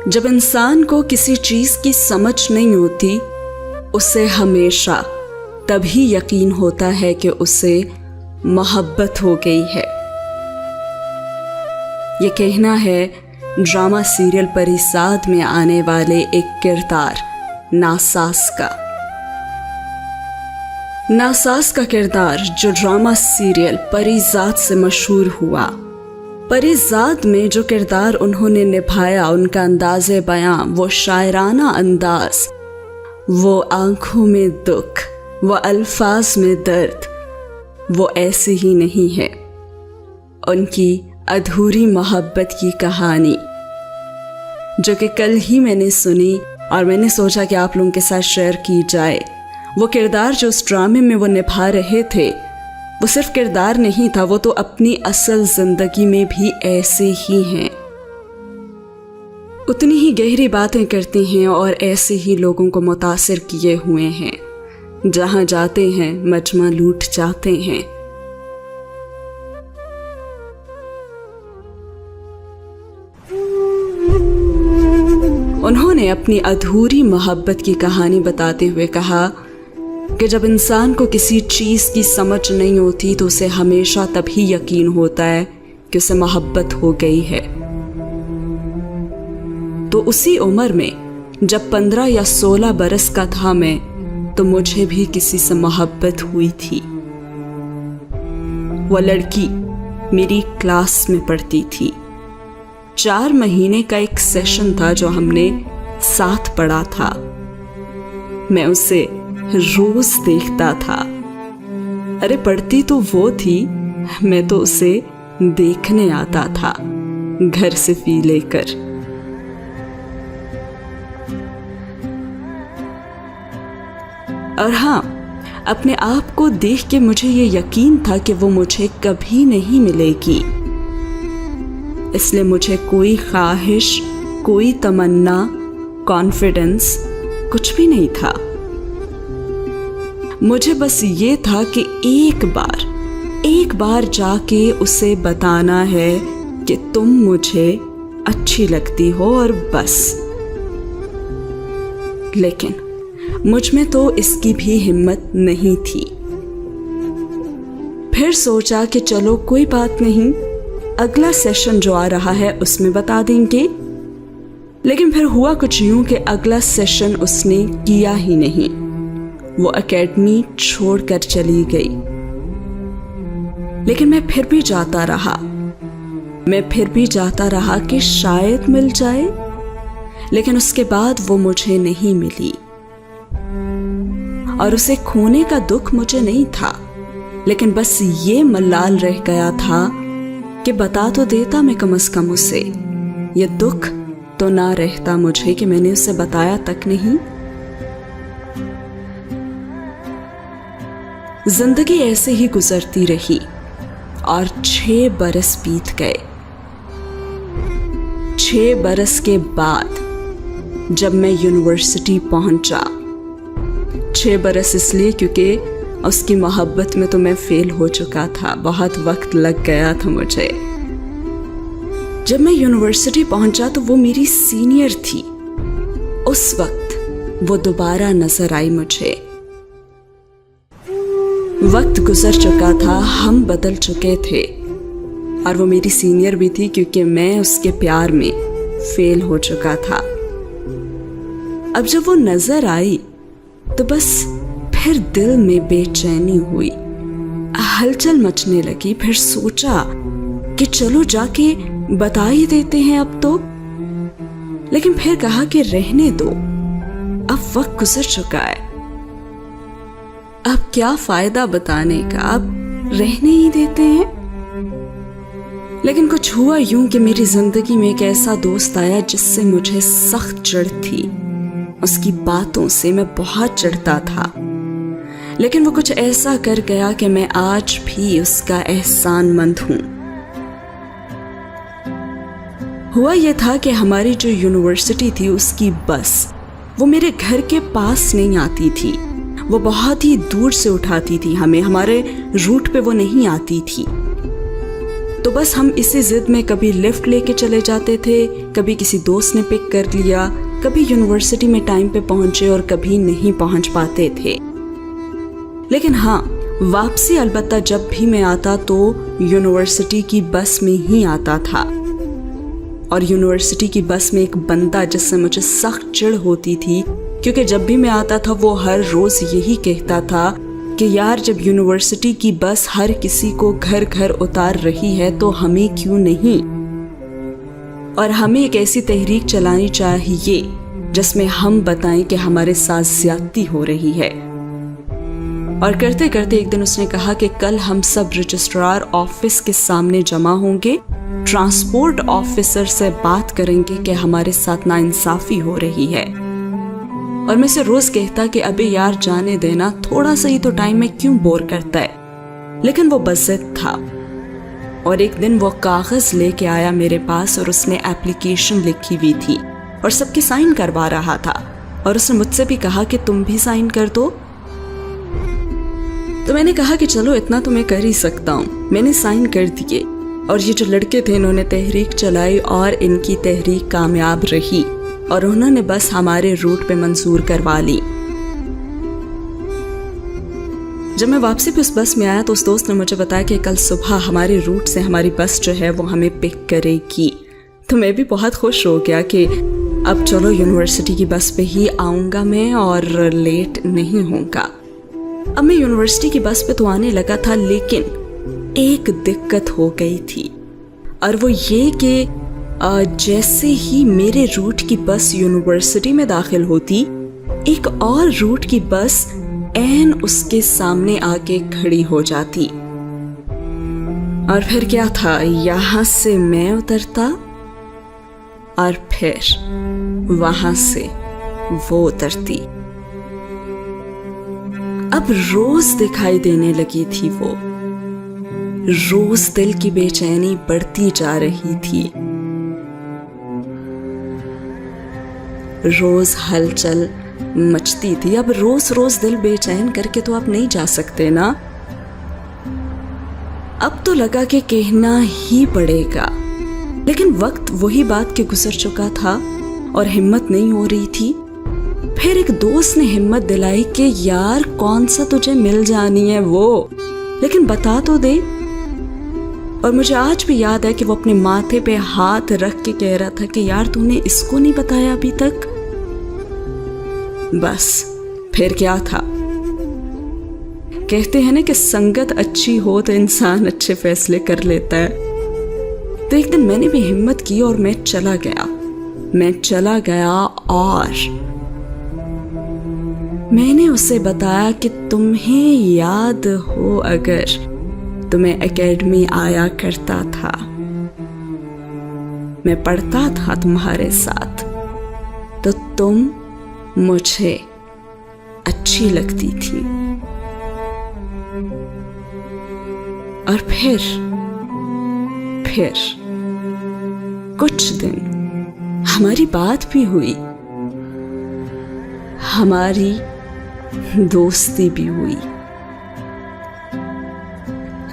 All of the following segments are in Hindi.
जब इंसान को किसी चीज की समझ नहीं होती, उसे हमेशा तभी यकीन होता है कि उसे मोहब्बत हो गई है। ये कहना है ड्रामा सीरियल परिज़ाद में आने वाले एक किरदार नासास का। नासास का किरदार जो ड्रामा सीरियल परिज़ाद से मशहूर हुआ, परिज़ाद में जो किरदार उन्होंने निभाया, उनका अंदाज़े बयां, वो शायराना अंदाज, वो आंखों में दुख, वो अल्फाज में दर्द, वो ऐसे ही नहीं है। उनकी अधूरी मोहब्बत की कहानी जो कि कल ही मैंने सुनी और मैंने सोचा कि आप लोगों के साथ शेयर की जाए। वो किरदार जो उस ड्रामे में वो निभा रहे थे, वो सिर्फ किरदार नहीं था, वो तो अपनी असल जिंदगी में भी ऐसे ही हैं। उतनी ही गहरी बातें करते हैं और ऐसे ही लोगों को मुतासिर किए हुए हैं। जहां जाते हैं मजमा लूट जाते हैं। उन्होंने अपनी अधूरी मोहब्बत की कहानी बताते हुए कहा कि जब इंसान को किसी चीज़ की समझ नहीं होती तो उसे हमेशा तभी यकीन होता है कि उसे मोहब्बत हो गई है। तो उसी उम्र में जब 15 या 16 बरस का था मैं, तो मुझे भी किसी से मोहब्बत हुई थी। वो लड़की मेरी क्लास में पढ़ती थी। 4 महीने का एक सेशन था जो हमने साथ पढ़ा था। मैं उसे रोज देखता था। अरे पढ़ती तो वो थी, मैं तो उसे देखने आता था घर से फी लेकर। और हाँ, अपने आप को देख के मुझे ये यकीन था कि वो मुझे कभी नहीं मिलेगी। इसलिए मुझे कोई ख्वाहिश, कोई तमन्ना, कॉन्फिडेंस कुछ भी नहीं था। मुझे बस ये था कि एक बार जाके उसे बताना है कि तुम मुझे अच्छी लगती हो और बस। लेकिन मुझ में तो इसकी भी हिम्मत नहीं थी। फिर सोचा कि चलो कोई बात नहीं, अगला सेशन जो आ रहा है उसमें बता देंगे। लेकिन फिर हुआ कुछ यूं कि अगला सेशन उसने किया ही नहीं। वो एकेडमी छोड़कर चली गई। लेकिन मैं फिर भी जाता रहा कि शायद मिल जाए। लेकिन उसके बाद वो मुझे नहीं मिली। और उसे खोने का दुख मुझे नहीं था, लेकिन बस ये मलाल रह गया था कि बता तो देता मैं कम से कम उसे। ये दुख तो ना रहता मुझे कि मैंने उसे बताया तक नहीं। जिंदगी ऐसे ही गुजरती रही और 6 बरस बीत गए। 6 बरस के बाद जब मैं यूनिवर्सिटी पहुंचा, 6 बरस इसलिए क्योंकि उसकी मोहब्बत में तो मैं फेल हो चुका था, बहुत वक्त लग गया था मुझे। जब मैं यूनिवर्सिटी पहुंचा तो वो मेरी सीनियर थी। उस वक्त वो दोबारा नजर आई मुझे। वक्त गुजर चुका था, हम बदल चुके थे और वो मेरी सीनियर भी थी क्योंकि मैं उसके प्यार में फेल हो चुका था। अब जब वो नजर आई तो बस फिर दिल में बेचैनी हुई, हलचल मचने लगी। फिर सोचा कि चलो जाके बता ही देते हैं अब तो। लेकिन फिर कहा कि रहने दो, अब वक्त गुजर चुका है, अब क्या फायदा बताने का, अब रहने ही देते हैं। लेकिन कुछ हुआ यूं कि मेरी जिंदगी में एक ऐसा दोस्त आया जिससे मुझे सख्त चिढ़ थी। उसकी बातों से मैं बहुत चिढ़ता था, लेकिन वो कुछ ऐसा कर गया कि मैं आज भी उसका एहसानमंद हूं। हुआ यह था कि हमारी जो यूनिवर्सिटी थी उसकी बस वो मेरे घर के पास नहीं आती थी, वो बहुत ही दूर से उठाती थी हमें, हमारे रूट पे वो नहीं आती थी। तो बस हम इसी जिद में कभी लिफ्ट लेके चले जाते थे, कभी किसी दोस्त ने पिक कर लिया, कभी यूनिवर्सिटी में टाइम पे पहुंचे और कभी नहीं पहुंच पाते थे। लेकिन हाँ, वापसी अलबत्ता जब भी मैं आता तो यूनिवर्सिटी की बस में ही आता था। और यूनिवर्सिटी की बस में एक बंदा जिससे मुझे सख्त चिढ़ होती थी, क्योंकि जब भी मैं आता था वो हर रोज यही कहता था कि यार जब यूनिवर्सिटी की बस हर किसी को घर घर उतार रही है तो हमें क्यों नहीं, और हमें एक ऐसी तहरीक चलानी चाहिए जिसमें हम बताएं कि हमारे साथ ज्यादती हो रही है। और करते करते एक दिन उसने कहा कि कल हम सब रजिस्ट्रार ऑफिस के सामने जमा होंगे, ट्रांसपोर्ट ऑफिसर से बात करेंगे कि हमारे साथ नाइंसाफी हो रही है। और मैं से रोज कहता कि अबे यार जाने देना, थोड़ा सा ही तो टाइम में क्यों बोर करता है। लेकिन वो बज़िद था और एक दिन वो कागज लेके आया मेरे पास और उसने एप्लीकेशन लिखी हुई थी और सबके साइन करवा रहा था। और उसने मुझसे भी कहा कि तुम भी साइन कर दो। तो मैंने कहा कि चलो इतना तो मैं कर ही सकता हूँ। मैंने साइन कर दिए और ये जो लड़के थे इन्होंने तहरीक चलाई और इनकी तहरीक कामयाब रही और उन्होंने बस हमारे रूट पे मंजूर करवा ली। जब मैं वापसी पे उस बस में आया तो उस दोस्त ने मुझे बताया कि कल सुबह हमारे रूट से हमारी बस जो है वो हमें पिक करेगी। तो मैं भी बहुत खुश हो गया कि अब चलो यूनिवर्सिटी की बस पे ही आऊँगा मैं और लेट नहीं होऊंगा। अब मैं यूनिवर्सिटी की बस पे तो आने लगा था, लेकिन एक दिक्कत हो गई थी और वो ये कि जैसे ही मेरे रूट की बस यूनिवर्सिटी में दाखिल होती, एक और रूट की बस ऐन उसके सामने आके खड़ी हो जाती। और फिर क्या था, यहां से मैं उतरता और फिर वहां से वो उतरती। अब रोज दिखाई देने लगी थी वो, रोज दिल की बेचैनी बढ़ती जा रही थी, रोज हलचल मचती थी। अब रोज रोज दिल बेचैन करके तो आप नहीं जा सकते ना। अब तो लगा कि कहना ही पड़ेगा, लेकिन वक्त वही बात के गुजर चुका था और हिम्मत नहीं हो रही थी। फिर एक दोस्त ने हिम्मत दिलाई कि यार कौन सा तुझे मिल जानी है वो, लेकिन बता तो दे। और मुझे आज भी याद है कि वो अपने माथे पे हाथ रख के कह रहा था कि यार तूने इसको नहीं बताया अभी तक। बस फिर क्या था, कहते हैं ना कि संगत अच्छी हो तो इंसान अच्छे फैसले कर लेता है। तो एक दिन मैंने भी हिम्मत की और मैं चला गया और मैंने उसे बताया कि तुम्हें याद हो अगर तो मैं एकेडमी आया करता था, मैं पढ़ता था तुम्हारे साथ, तो तुम मुझे अच्छी लगती थी। और फिर कुछ दिन हमारी बात भी हुई, हमारी दोस्ती भी हुई।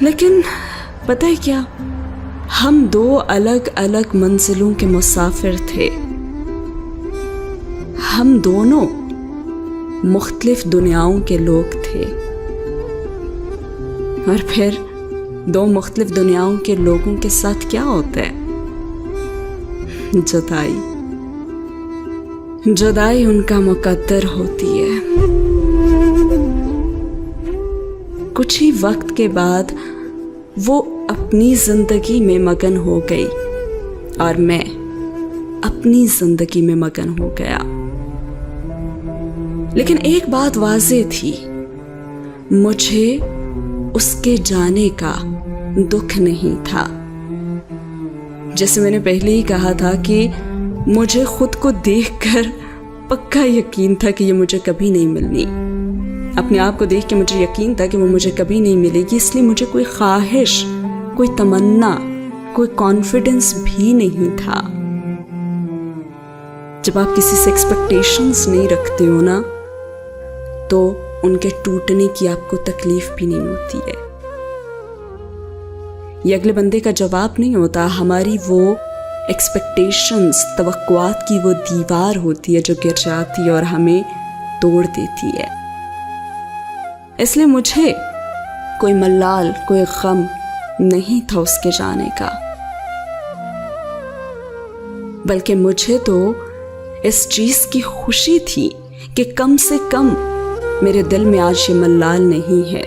लेकिन पता है क्या, हम दो अलग अलग मंजिलों के मुसाफिर थे। हम दोनों मुख्तलिफ दुनियाओं के लोग थे। और फिर दो मुख्तलिफ दुनियाओं के लोगों के साथ क्या होता है? जुदाई उनका मुकद्दर होती है। कुछ ही वक्त के बाद वो अपनी जिंदगी में मगन हो गई और मैं अपनी जिंदगी में मगन हो गया। लेकिन एक बात वाज़ेह थी, मुझे उसके जाने का दुख नहीं था। जैसे मैंने पहले ही कहा था कि मुझे खुद को देखकर पक्का यकीन था कि ये मुझे कभी नहीं मिलनी। अपने आप को देख के मुझे यकीन था कि वो मुझे कभी नहीं मिलेगी, इसलिए मुझे कोई ख्वाहिश, कोई तमन्ना, कोई कॉन्फिडेंस भी नहीं था। जब आप किसी से एक्सपेक्टेशंस नहीं रखते हो ना, तो उनके टूटने की आपको तकलीफ भी नहीं होती है। ये अगले बंदे का जवाब नहीं होता, हमारी वो एक्सपेक्टेशंस, तवक्कुआत की वो दीवार होती है जो गिर जाती है और हमें तोड़ देती है। इसलिए मुझे कोई मलाल, कोई गम नहीं था उसके जाने का, बल्कि मुझे तो इस चीज की खुशी थी कि कम से कम मेरे दिल में आज ये मलाल नहीं है,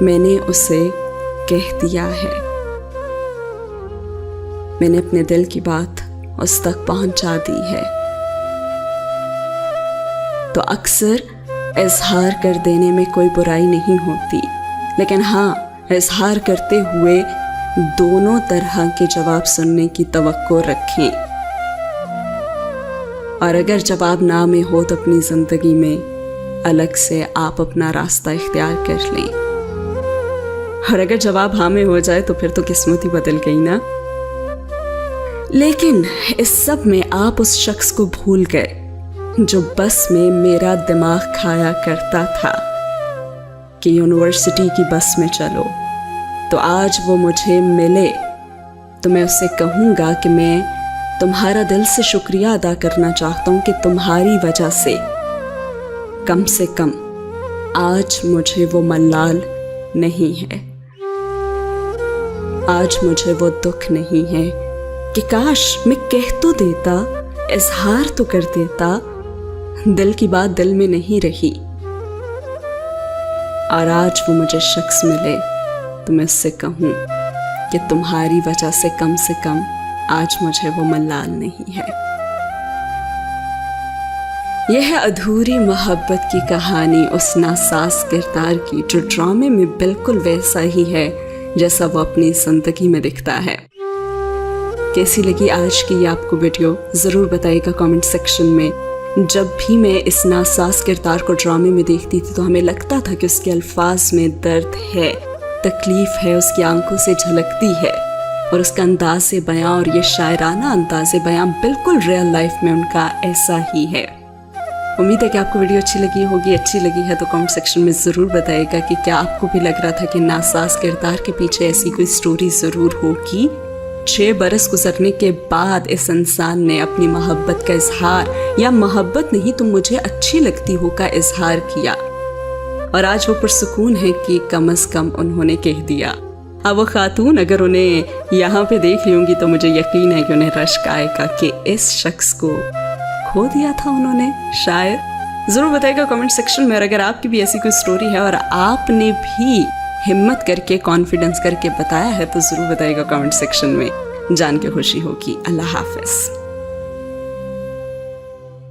मैंने उसे कह दिया है, मैंने अपने दिल की बात उस तक पहुंचा दी है। तो अक्सर इजहार कर देने में कोई बुराई नहीं होती, लेकिन हाँ, इजहार करते हुए दोनों तरह के जवाब सुनने की तवक्को रखें। और अगर जवाब ना में हो तो अपनी जिंदगी में अलग से आप अपना रास्ता इख्तियार कर लें, और अगर जवाब हाँ में हो जाए तो फिर तो किस्मत ही बदल गई ना। लेकिन इस सब में आप उस शख्स को भूल गए जो बस में मेरा दिमाग खाया करता था कि यूनिवर्सिटी की बस में चलो। तो आज वो मुझे मिले तो मैं उससे कहूँगा कि मैं तुम्हारा दिल से शुक्रिया अदा करना चाहता हूँ कि तुम्हारी वजह से कम आज मुझे वो मलाल नहीं है, आज मुझे वो दुख नहीं है कि काश मैं कह तो देता, इजहार तो कर देता, दिल की बात दिल में नहीं रही। और आज वो मुझे शख्स मिले तो मैं उससे कहूँ कि तुम्हारी वजह से कम आज मुझे वो मलाल नहीं है। यह है अधूरी मोहब्बत की कहानी उस नासाज किरदार की, जो ड्रामे में बिल्कुल वैसा ही है जैसा वो अपनी जिंदगी में दिखता है। कैसी लगी आज की ये आपको वीडियो ज़रूर बताइएगा कमेंट सेक्शन में। जब भी मैं इस नासाज किरदार को ड्रामे में देखती थी तो हमें लगता था कि उसके अल्फाज में दर्द है, तकलीफ है, उसकी आंखों से झलकती है, और उसका अंदाज़े बयां और ये शायराना अंदाज़े बयां बिल्कुल रियल लाइफ में उनका ऐसा ही है। उम्मीद है कि आपको वीडियो अच्छी लगी होगी। अच्छी लगी है तो कमेंट सेक्शन में ज़रूर बताइएगा कि क्या आपको भी लग रहा था कि नासाज किरदार के पीछे ऐसी कोई स्टोरी ज़रूर होगी। 6 बरस गुजरने के बाद इस इंसान ने अपनी मोहब्बत का इजहार, या मोहब्बत नहीं तो मुझे अच्छी लगती हो का इजहार किया, और आज वो पुरसुकून है कि कम से कम उन्होंने कह दिया। अब वो खातून अगर उन्हें यहाँ पे देख ली होंगी तो मुझे यकीन है कि उन्हें रश्क आएगा कि इस शख्स को खो दिया था उन्होंने शायद। ज़रूर बताइएगा कमेंट सेक्शन में। और अगर आपकी भी ऐसी कोई स्टोरी है और आपने भी हिम्मत करके, कॉन्फिडेंस करके बताया है तो ज़रूर बताइएगा कमेंट सेक्शन में, जान के खुशी होगी। अल्लाह हाफ़िज़।